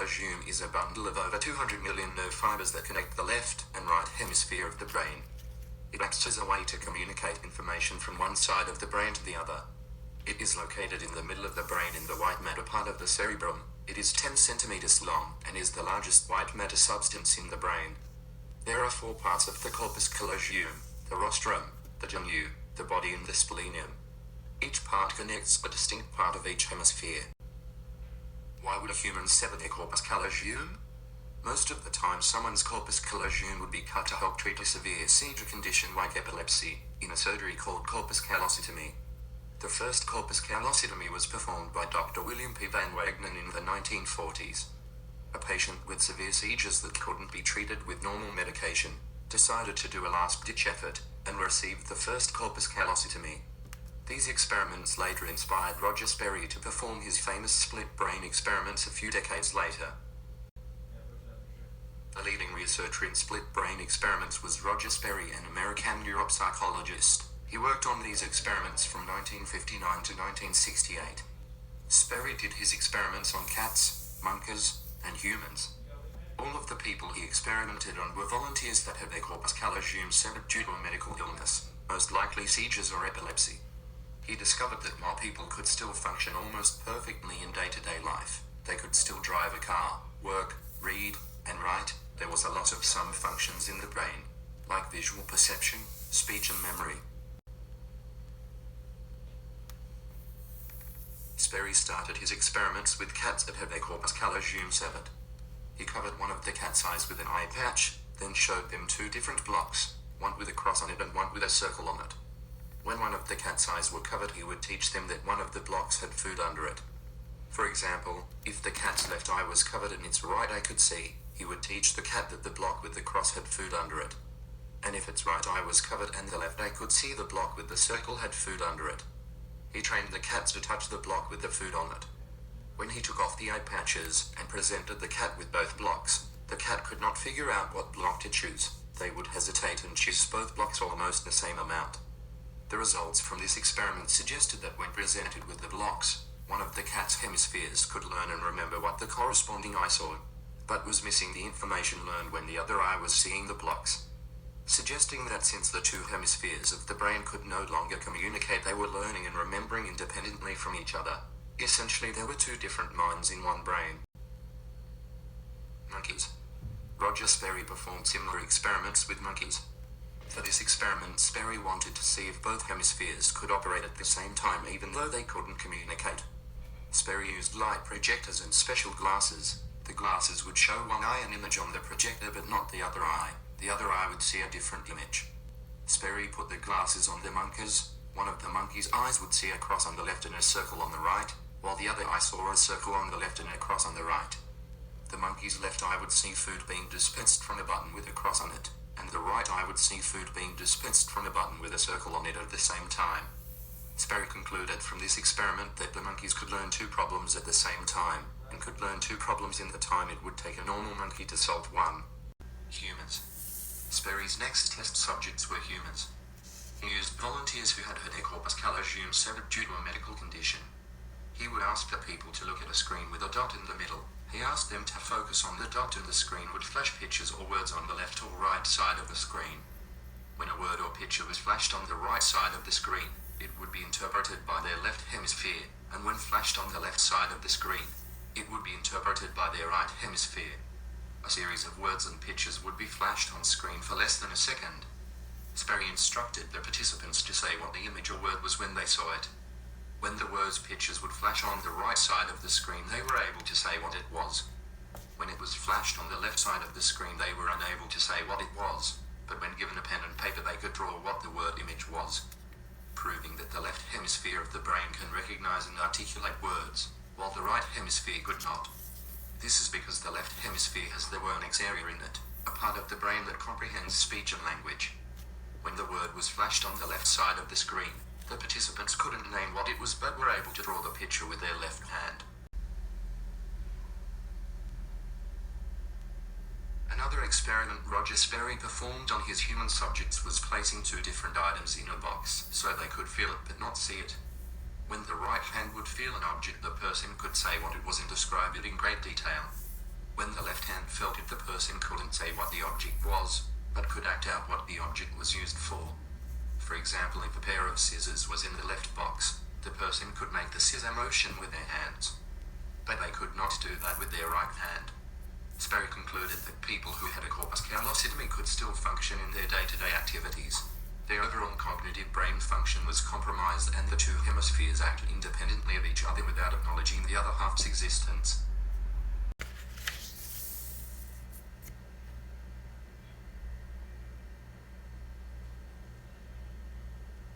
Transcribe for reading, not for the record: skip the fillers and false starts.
callosum is a bundle of over 200 million nerve fibers that connect the left and right hemisphere of the brain. It acts as a way to communicate information from one side of the brain to the other. It is located in the middle of the brain in the white matter part of the cerebrum. It is 10 centimeters long and is the largest white matter substance in the brain. There are 4 parts of the corpus callosum: the rostrum, the genu, the body and the splenium. Each part connects a distinct part of each hemisphere. Why would a human sever their corpus callosum? Most of the time someone's corpus callosum would be cut to help treat a severe seizure condition like epilepsy, in a surgery called corpus callosotomy. The first corpus callosotomy was performed by Dr. William P. Van Wagenen in the 1940s. A patient with severe seizures that couldn't be treated with normal medication decided to do a last-ditch effort and received the first corpus callosotomy. These experiments later inspired Roger Sperry to perform his famous split brain experiments a few decades later. The leading researcher in split brain experiments was Roger Sperry, an American neuropsychologist. He worked on these experiments from 1959 to 1968. Sperry did his experiments on cats, monkeys, and humans. All of the people he experimented on were volunteers that had their corpus callosum severed due to a medical illness, most likely seizures or epilepsy. He discovered that while people could still function almost perfectly in day-to-day life, they could still drive a car, work, read, and write. There was a loss of some functions in the brain, like visual perception, speech and memory. Sperry started his experiments with cats that had their corpus callosum severed. He covered one of the cat's eyes with an eye patch, then showed them 2 different blocks, one with a cross on it and one with a circle on it. When one of the cat's eyes were covered, he would teach them that one of the blocks had food under it. For example, if the cat's left eye was covered and its right eye could see, he would teach the cat that the block with the cross had food under it. And if its right eye was covered and the left eye could see, the block with the circle had food under it. He trained the cats to touch the block with the food on it. When he took off the eye patches and presented the cat with both blocks, the cat could not figure out what block to choose. They would hesitate and choose both blocks almost the same amount. The results from this experiment suggested that when presented with the blocks, one of the cat's hemispheres could learn and remember what the corresponding eye saw, but was missing the information learned when the other eye was seeing the blocks, suggesting that since the 2 hemispheres of the brain could no longer communicate, they were learning and remembering independently from each other. Essentially, there were 2 different minds in one brain. Monkeys. Roger Sperry performed similar experiments with monkeys. For this experiment, Sperry wanted to see if both hemispheres could operate at the same time even though they couldn't communicate. Sperry used light projectors and special glasses. The glasses would show one eye an image on the projector but not the other eye. The other eye would see a different image. Sperry put the glasses on the monkeys. One of the monkeys' eyes would see a cross on the left and a circle on the right, while the other eye saw a circle on the left and a cross on the right. The monkey's left eye would see food being dispensed from a button with a cross on it, and the right eye would see food being dispensed from a button with a circle on it at the same time. Sperry concluded from this experiment that the monkeys could learn 2 problems at the same time, and could learn 2 problems in the time it would take a normal monkey to solve one. Humans. Sperry's next test subjects were humans. He used volunteers who had their corpus callosum severed due to a medical condition. He would ask the people to look at a screen with a dot in the middle. He asked them to focus on the dot, and the screen would flash pictures or words on the left or right side of the screen. When a word or picture was flashed on the right side of the screen, it would be interpreted by their left hemisphere, and when flashed on the left side of the screen, it would be interpreted by their right hemisphere. A series of words and pictures would be flashed on screen for less than a second. Sperry instructed the participants to say what the image or word was when they saw it. When the words pictures would flash on the right side of the screen, they were able to say what it was. When it was flashed on the left side of the screen, they were unable to say what it was, but when given a pen and paper they could draw what the word image was, proving that the left hemisphere of the brain can recognize and articulate words, while the right hemisphere could not. This is because the left hemisphere has the Wernicke's area in it, a part of the brain that comprehends speech and language. When the word was flashed on the left side of the screen, the participants couldn't name what it was but were able to draw the picture with their left hand. Another experiment Roger Sperry performed on his human subjects was placing 2 different items in a box so they could feel it but not see it. When the right hand would feel an object, the person could say what it was and describe it in great detail. When the left hand felt it, the person couldn't say what the object was, but could act out what the object was used for. For example, if a pair of scissors was in the left box, the person could make the scissor motion with their hands. But they could not do that with their right hand. Sperry concluded that people who had a corpus callosum could still function in their day-to-day activities. Their overall cognitive brain function was compromised and the two hemispheres acted independently of each other without acknowledging the other half's existence.